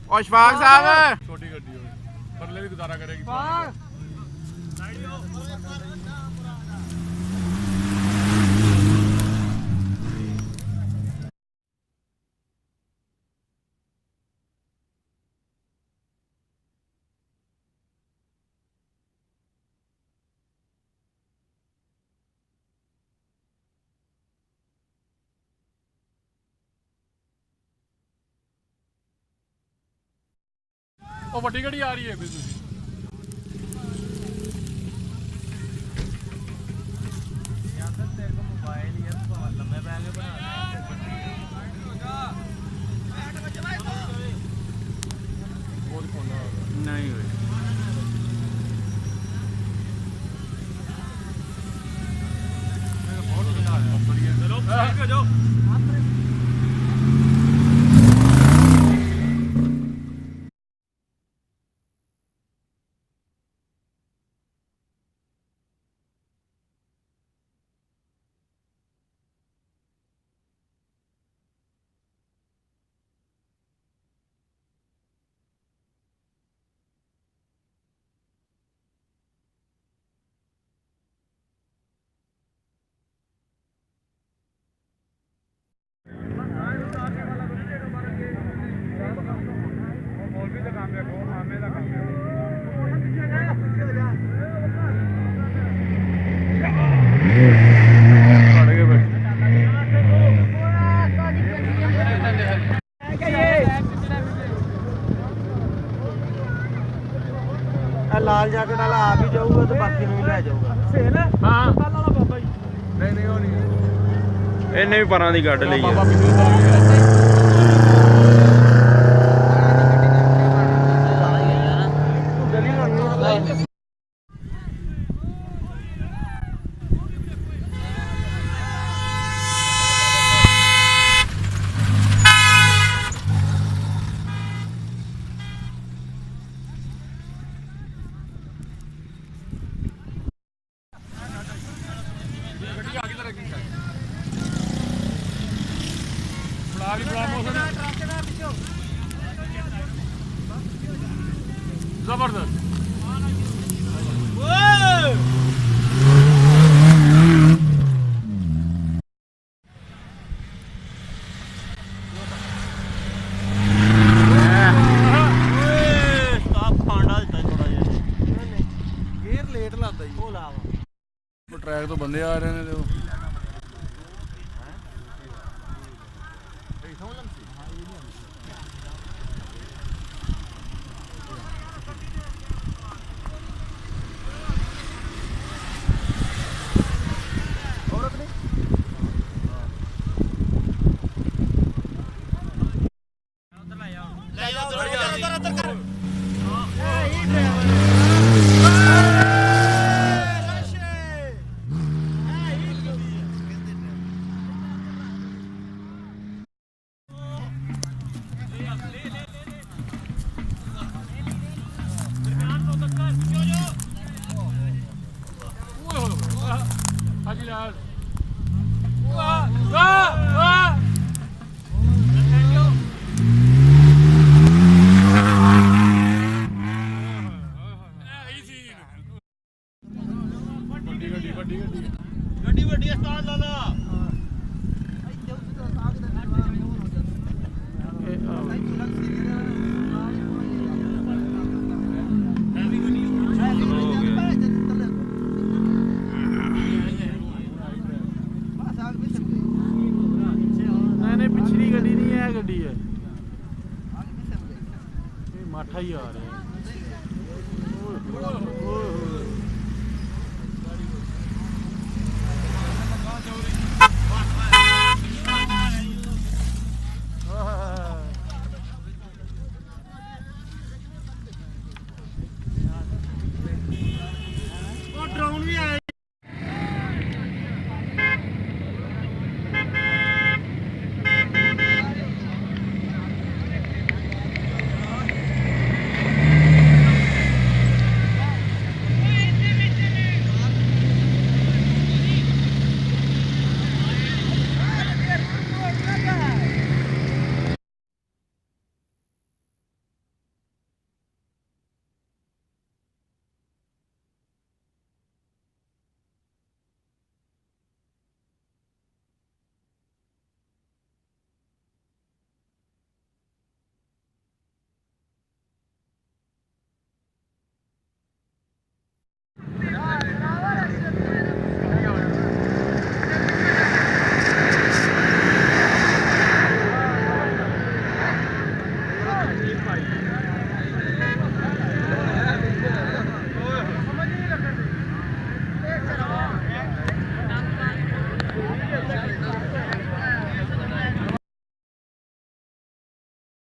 ਉਹ ਸ਼ਫਾਕ ਸਾਹਿਬ ਛੋਟੀ ਗੱਡੀ ਹੋਵੇ ਪਰਲੇ ਵੀ ਗੁਜ਼ਾਰਾ ਕਰੇਗੀ ਉਹ ਵੱਡੀ ਗੱਡੀ ਆ ਰਹੀ ਹੈ ਵੀ ਤੁਸੀਂ ਨਹੀਂ ਹੋਏ ਚਲੋ ਹੋ ਜਾਓ ਲਾਲ ਜੈਕਟ ਵਾਲਾ ਆਪ ਹੀ ਜਾਊਗਾ ਤੇ ਬਾਕੀ ਨੂੰ ਵੀ ਲੈ ਜਾਊਗਾ ਹਾਂ ਵਾਲਾ ਬਾਬਾ ਜੀ ਨਹੀਂ ਉਹ ਨਹੀਂ ਇਹਨੇ ਵੀ ਪਰਾਂ ਦੀ ਕੱਢ ਲਈ ਬਾਬਾ ਜ਼ਬਰਦਸਤ ਟਰੈਕ ਤੋਂ ਬੰਦੇ ਆ ਰਹੇ ਨੇ ਤੇ ਵੱਡੀ ਉਸਤਾਦ ਲਾਲਾ ਨਹੀਂ ਪਿਛਲੀ ਗੱਡੀ ਨਹੀਂ ਇਹ ਗੱਡੀ ਹੈ ਇਹ ਮਾਠਾ ਹੀ ਆ ਰਿਹਾ